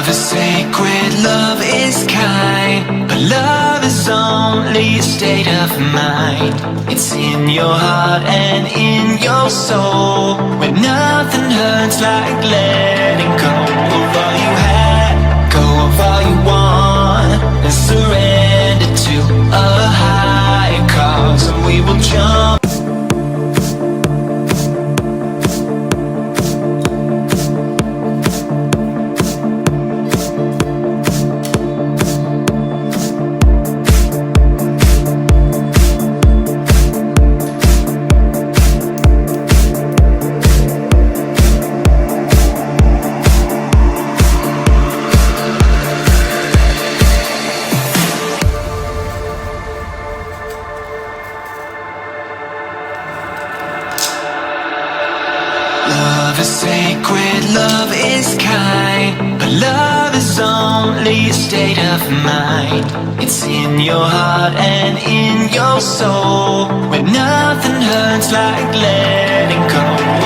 Love is sacred, love is kind, but love is only a state of mind. It's in your heart and in your soul, where nothing hurts like letting go of all you had, go of all you want, and surrender to a higher cause, and we will jump. Love is sacred, love is kind, but love is only a state of mind. It's in your heart and in your soul, where nothing hurts like letting go.